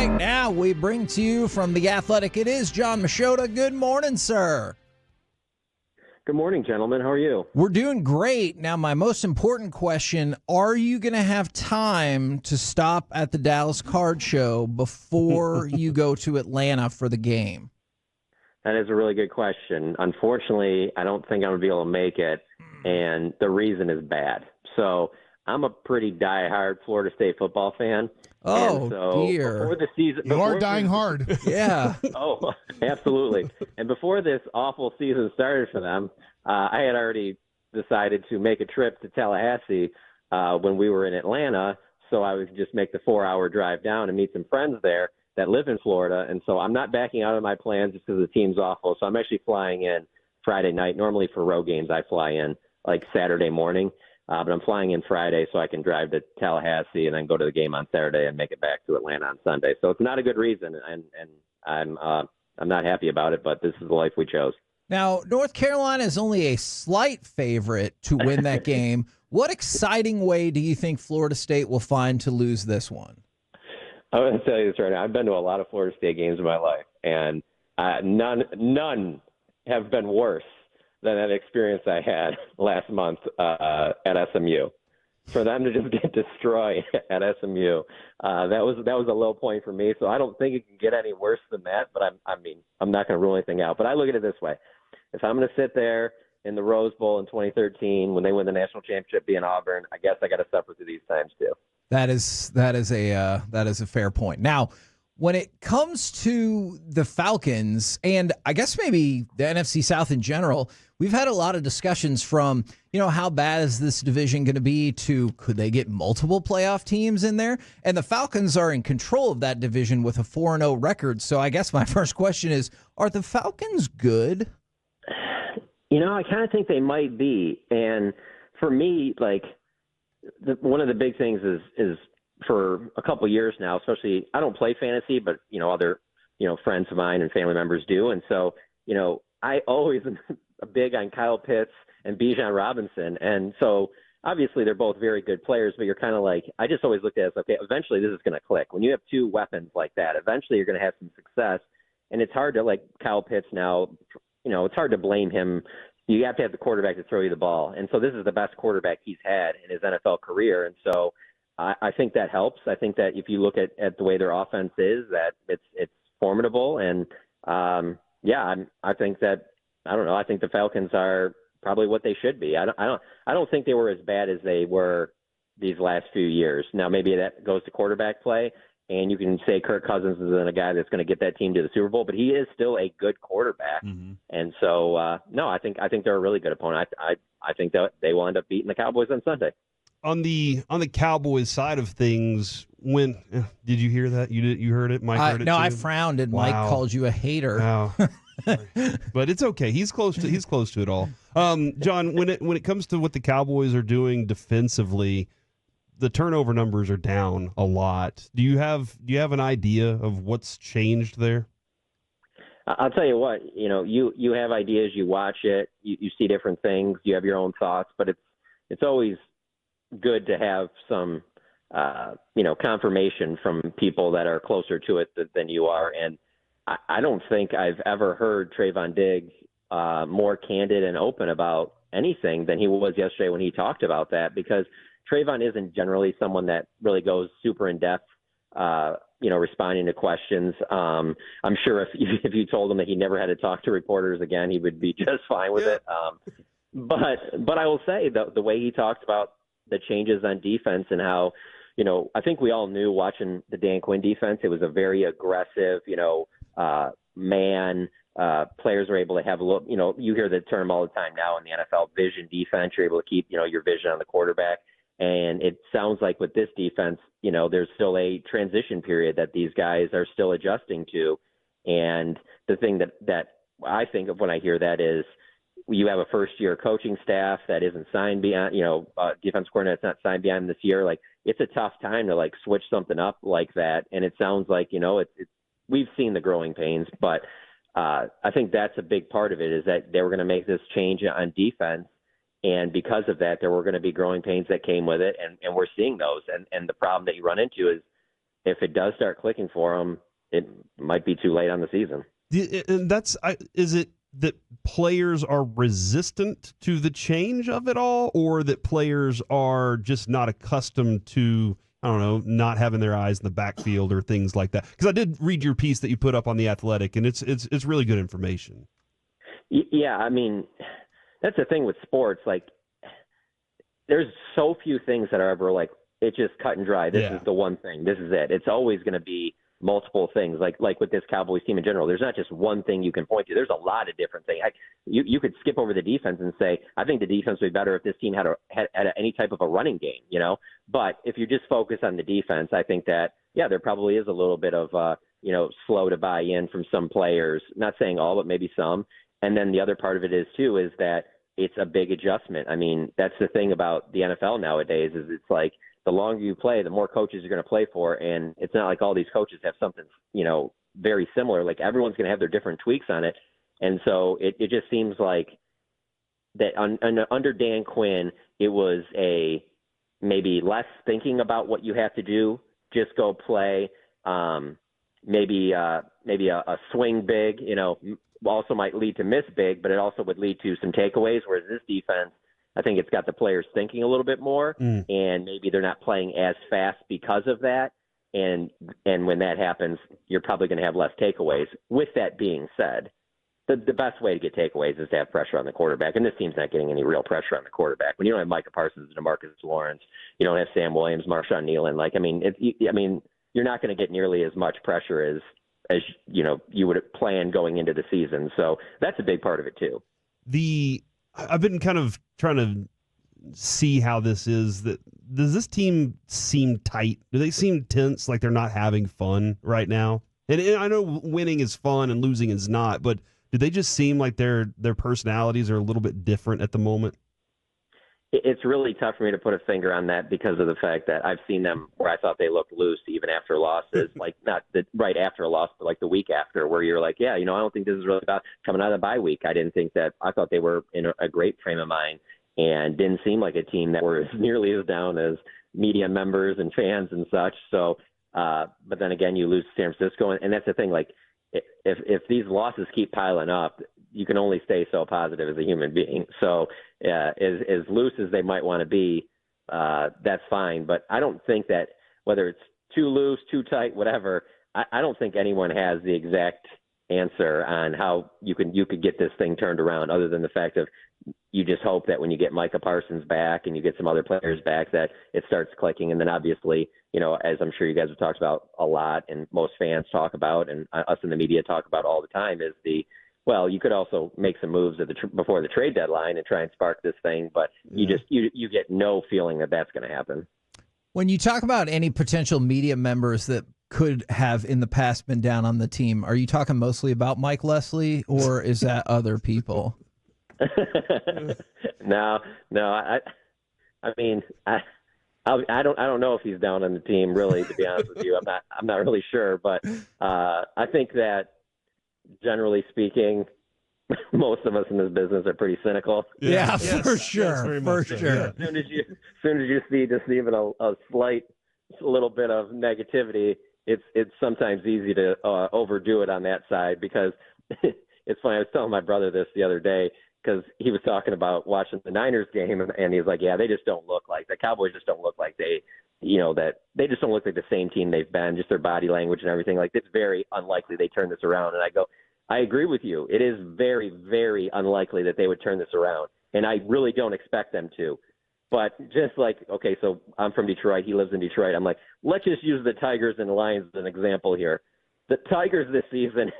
Right now, we bring to you from The Athletic, it is Jon Machota. Good morning, sir. Good morning, gentlemen. How are you? We're doing great. Now, my most important question, are you going to have time to stop at the Dallas Card Show before you go to Atlanta for the game? That is a really good question. Unfortunately, I don't think I'm going to be able to make it, and the reason is bad. So I'm a pretty diehard Florida State football fan. Oh, and so dear. Before the season, You are dying hard. Yeah. Oh, absolutely. And before this awful season started for them, I had already decided to make a trip to Tallahassee when we were in Atlanta, so I would just make the 4-hour drive down and meet some friends there that live in Florida. And so I'm not backing out of my plans just because the team's awful. So I'm actually flying in Friday night. Normally for road games, I fly in like Saturday morning. But I'm flying in Friday so I can drive to Tallahassee and then go to the game on Saturday and make it back to Atlanta on Sunday. So it's not a good reason, and I'm not happy about it, but this is the life we chose. Now, North Carolina is only a slight favorite to win that game. What exciting way do you think Florida State will find to lose this one? I'm going to tell you this right now. I've been to a lot of Florida State games in my life, and none have been worse than that experience I had last month at SMU. For them to just get destroyed at SMU, that was a low point for me. So I don't think it can get any worse than that. But I'm not going to rule anything out. But I look at it this way: if I'm going to sit there in the Rose Bowl in 2013 when they win the national championship, being Auburn, I guess I got to suffer through these times too. That is a fair point. Now, when it comes to the Falcons, and I guess maybe the NFC South in general, we've had a lot of discussions from, how bad is this division going to be to could they get multiple playoff teams in there? And the Falcons are in control of that division with a 4-0 record. So I guess my first question is, are the Falcons good? I kind of think they might be. And for me, one of the big things is for a couple of years now, especially I don't play fantasy, but other friends of mine and family members do, and so I always am big on Kyle Pitts and Bijan Robinson, and so obviously they're both very good players, but you're kind of like, I just always looked at it as, okay, eventually this is going to click. When you have two weapons like that, eventually you're going to have some success, and it's hard to, like Kyle Pitts now, it's hard to blame him. You have to have the quarterback to throw you the ball, and so this is the best quarterback he's had in his NFL career, and so I think that helps. I think that if you look at the way their offense is, that it's formidable. And I think that, I don't know, I think the Falcons are probably what they should be. I don't think they were as bad as they were these last few years. Now maybe that goes to quarterback play, and you can say Kirk Cousins isn't a guy that's going to get that team to the Super Bowl, but he is still a good quarterback. Mm-hmm. And so no, I think they're a really good opponent. I think that they will end up beating the Cowboys on Sunday. On the Cowboys side of things, did you hear that? You heard it? Mike heard it no, too? I frowned, and Wow. Mike called you a hater. Wow. But it's okay. He's close to it all. John, when it comes to what the Cowboys are doing defensively, the turnover numbers are down a lot. Do you have an idea of what's changed there? I'll tell you what. You have ideas. You watch it. You see different things. You have your own thoughts, but it's always good to have some, confirmation from people that are closer to it than you are. And I don't think I've ever heard Trayvon Diggs more candid and open about anything than he was yesterday when he talked about that, because Trayvon isn't generally someone that really goes super in depth, responding to questions. I'm sure if you told him that he never had to talk to reporters again, he would be just fine with it. But I will say the way he talked about the changes on defense and how, I think we all knew watching the Dan Quinn defense, it was a very aggressive, man. Players are able to have a look, you hear the term all the time now in the NFL, vision defense. You're able to keep, your vision on the quarterback. And it sounds like with this defense, there's still a transition period that these guys are still adjusting to. And the thing that I think of when I hear that is, you have a first-year coaching staff that isn't signed beyond, defense coordinator that's not signed beyond this year. Like, it's a tough time to switch something up like that. And it sounds like, we've seen the growing pains, but I think that's a big part of it, is that they were going to make this change on defense. And because of that, there were going to be growing pains that came with it. And we're seeing those. And the problem that you run into is if it does start clicking for them, it might be too late on the season. And is it that players are resistant to the change of it all, or that players are just not accustomed to, I don't know, not having their eyes in the backfield or things like that? Because I did read your piece that you put up on The Athletic, and it's really good information. Yeah, I mean, that's the thing with sports. Like, there's so few things that are ever like, it's just cut and dry. This is the one thing. This is it. It's always going to be multiple things. Like with this Cowboys team in general, there's not just one thing you can point to. There's a lot of different things. You could skip over the defense and say, I think the defense would be better if this team had any type of a running game, you know. But if you just focus on the defense, I think that there probably is a little bit of slow to buy in from some players. Not saying all, but maybe some. And then the other part of it is that it's a big adjustment. I mean, that's the thing about the NFL nowadays is it's like, the longer you play, the more coaches you're going to play for. And it's not like all these coaches have something, very similar. Like, everyone's going to have their different tweaks on it. And so it just seems like that under Dan Quinn, it was maybe less thinking about what you have to do, just go play. Maybe a swing big, also might lead to miss big, but it also would lead to some takeaways. Whereas this defense, I think it's got the players thinking a little bit more, and maybe they're not playing as fast because of that. And when that happens, you're probably going to have less takeaways. With that being said, the best way to get takeaways is to have pressure on the quarterback, and this team's not getting any real pressure on the quarterback. When you don't have Micah Parsons and DeMarcus Lawrence, you don't have Sam Williams, Marshawn Nealon. You're not going to get nearly as much pressure as you would plan going into the season. So that's a big part of it too. I've been kind of trying to see how this is. Does this team seem tight? Do they seem tense, like they're not having fun right now? And I know winning is fun and losing is not, but do they just seem like their personalities are a little bit different at the moment? It's really tough for me to put a finger on that because of the fact that I've seen them where I thought they looked loose even after losses, like not right after a loss, but like the week after, where you're like, I don't think this is really about coming out of the bye week. I thought they were in a great frame of mind and didn't seem like a team that were nearly as down as media members and fans and such. So, but then again, you lose to San Francisco, and that's the thing. Like, if these losses keep piling up, you can only stay so positive as a human being. So as loose as they might want to be, that's fine. But I don't think that whether it's too loose, too tight, whatever, I don't think anyone has the exact answer on how you could get this thing turned around, other than the fact of you just hope that when you get Micah Parsons back and you get some other players back, that it starts clicking. And then obviously, as I'm sure you guys have talked about a lot and most fans talk about and us in the media talk about all the time, is you could also make some moves before the trade deadline and try and spark this thing, but you get no feeling that that's going to happen. When you talk about any potential media members that could have in the past been down on the team, are you talking mostly about Mike Leslie, or is that other people? No. I don't know if he's down on the team, really, to be honest with you. I'm not really sure, but I think that generally speaking, most of us in this business are pretty cynical. Yeah, for sure. Yes, for sure. As soon as you see just even a slight little bit of negativity, it's sometimes easy to overdo it on that side, because it's funny. I was telling my brother this the other day, because he was talking about watching the Niners game, and he's like, they just don't look like the Cowboys just don't look like they just don't look like the same team they've been, just their body language and everything. Like, it's very unlikely they turn this around. And I go, I agree with you. It is very, very unlikely that they would turn this around. And I really don't expect them to. But just like, okay, so I'm from Detroit. He lives in Detroit. I'm like, let's just use the Tigers and the Lions as an example here. The Tigers this season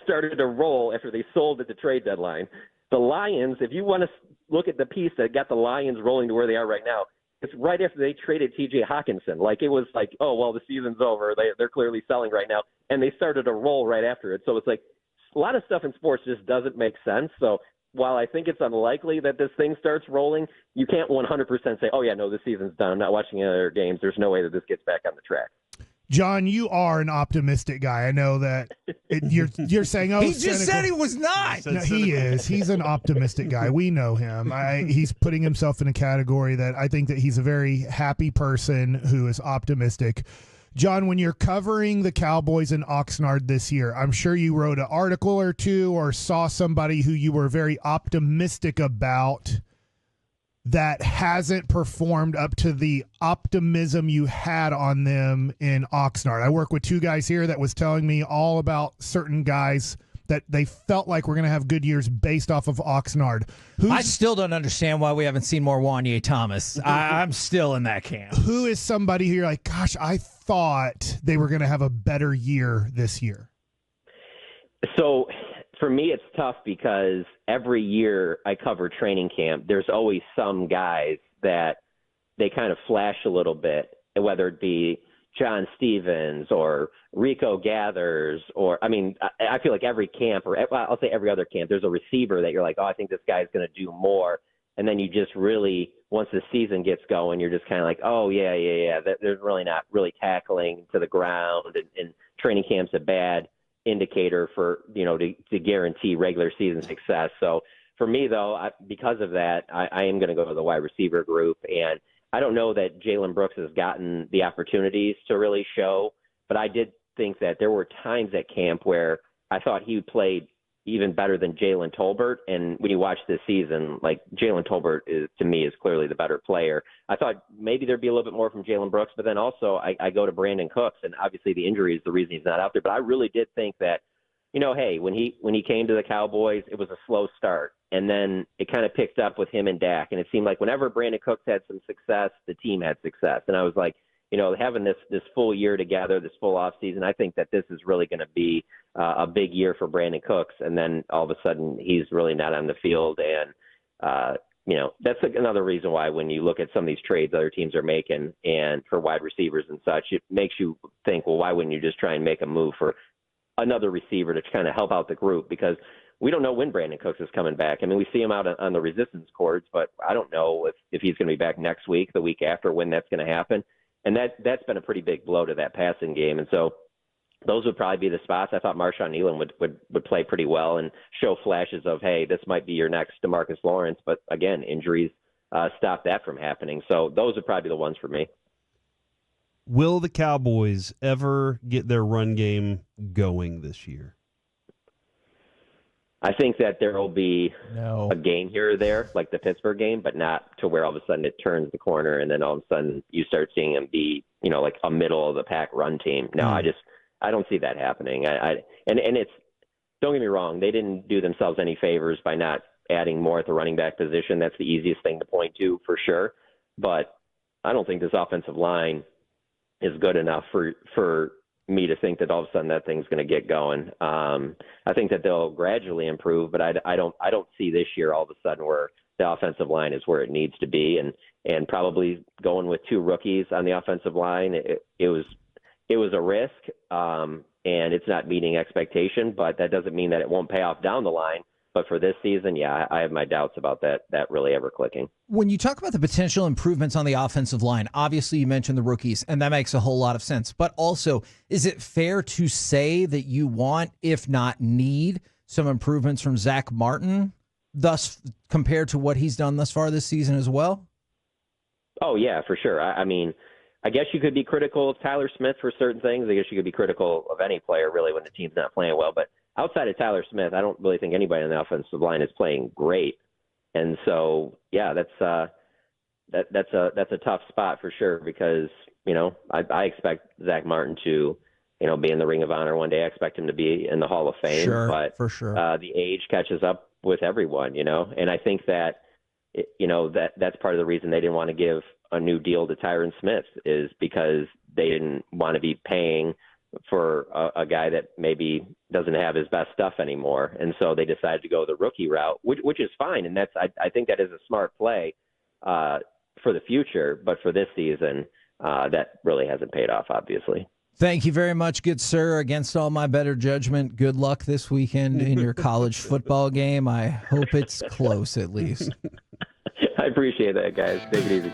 started to roll after they sold at the trade deadline. The Lions, if you want to look at the piece that got the Lions rolling to where they are right now, it's right after they traded T.J. Hawkinson. Like, it was like, oh, well, the season's over. They're clearly selling right now. And they started to roll right after it. So it's like a lot of stuff in sports just doesn't make sense. So while I think it's unlikely that this thing starts rolling, you can't 100% say, oh, yeah, no, this season's done. I'm not watching any other games. There's no way that this gets back on the track. John, you are an optimistic guy. I know that you're saying, oh, he just said he was not. No, he is. He's an optimistic guy. We know him. He's putting himself in a category that I think that he's a very happy person who is optimistic. John, when you're covering the Cowboys in Oxnard this year, I'm sure you wrote an article or two or saw somebody who you were very optimistic about that hasn't performed up to the optimism you had on them in Oxnard. I work with two guys here that was telling me all about certain guys that they felt like we're going to have good years based off of Oxnard. I still don't understand why we haven't seen more Wanye Thomas. I'm still in that camp. Who is somebody who you're like, gosh, I thought they were going to have a better year this year? So for me, it's tough because every year I cover training camp, there's always some guys that they kind of flash a little bit, whether it be John Stevens or Rico Gathers, or I feel like every camp, or I'll say every other camp, there's a receiver that you're like, oh, I think this guy's going to do more. And then you just really, once the season gets going, you're just kind of like, oh, yeah. There's really not really tackling to the ground, and training camp's a bad indicator for, to guarantee regular season success. So for me, though, because of that, I am going to go to the wide receiver group. And I don't know that Jalen Brooks has gotten the opportunities to really show, but I did think that there were times at camp where I thought he played even better than Jalen Tolbert. And when you watch this season, like Jalen Tolbert to me is clearly the better player. I thought maybe there'd be a little bit more from Jalen Brooks, but then also I go to Brandon Cooks, and obviously the injury is the reason he's not out there. But I really did think that, hey, when he came to the Cowboys, it was a slow start. And then it kind of picked up with him and Dak. And it seemed like whenever Brandon Cooks had some success, the team had success. And I was like, having this full year together, this full off season, I think that this is really going to be a big year for Brandon Cooks. And then all of a sudden he's really not on the field. And, that's another reason why when you look at some of these trades other teams are making and for wide receivers and such, it makes you think, well, why wouldn't you just try and make a move for another receiver to kind of help out the group? Because we don't know when Brandon Cooks is coming back. I mean, we see him out on the resistance cords, but I don't know if he's going to be back next week, the week after, when that's going to happen. And that's been a pretty big blow to that passing game. And so those would probably be the spots. I thought Marshawn Elam would play pretty well and show flashes of, hey, this might be your next DeMarcus Lawrence. But again, injuries stop that from happening. So those would probably be the ones for me. Will the Cowboys ever get their run game going this year? I think that there will be a game here or there, like the Pittsburgh game, but not to where all of a sudden it turns the corner and then all of a sudden you start seeing them be, like a middle of the pack run team. No, I don't see that happening. And it's, don't get me wrong, they didn't do themselves any favors by not adding more at the running back position. That's the easiest thing to point to for sure. But I don't think this offensive line is good enough for me to think that all of a sudden that thing's going to get going. I think that they'll gradually improve, but I don't see this year all of a sudden where the offensive line is where it needs to be, and probably going with two rookies on the offensive line. It was a risk, and it's not meeting expectation, but that doesn't mean that it won't pay off down the line. But for this season, yeah, I have my doubts about that really ever clicking. When you talk about the potential improvements on the offensive line, obviously you mentioned the rookies, and that makes a whole lot of sense. But also, is it fair to say that you want, if not need, some improvements from Zach Martin, thus compared to what he's done thus far this season as well? Oh, yeah, for sure. I mean, I guess you could be critical of Tyler Smith for certain things. I guess you could be critical of any player, really, when the team's not playing well. But outside of Tyler Smith, I don't really think anybody on the offensive line is playing great. And so, yeah, that's a tough spot for sure because, I expect Zach Martin to, be in the Ring of Honor one day. I expect him to be in the Hall of Fame. Sure, but for sure. The age catches up with everyone, and I think that, that's part of the reason they didn't want to give a new deal to Tyron Smith is because they didn't want to be paying for a guy that maybe doesn't have his best stuff anymore. And so they decided to go the rookie route, which is fine. And I think that is a smart play for the future, but for this season, that really hasn't paid off, obviously. Thank you very much, good sir. Against all my better judgment, good luck this weekend in your college football game. I hope it's close at least. I appreciate that, guys. Take it easy.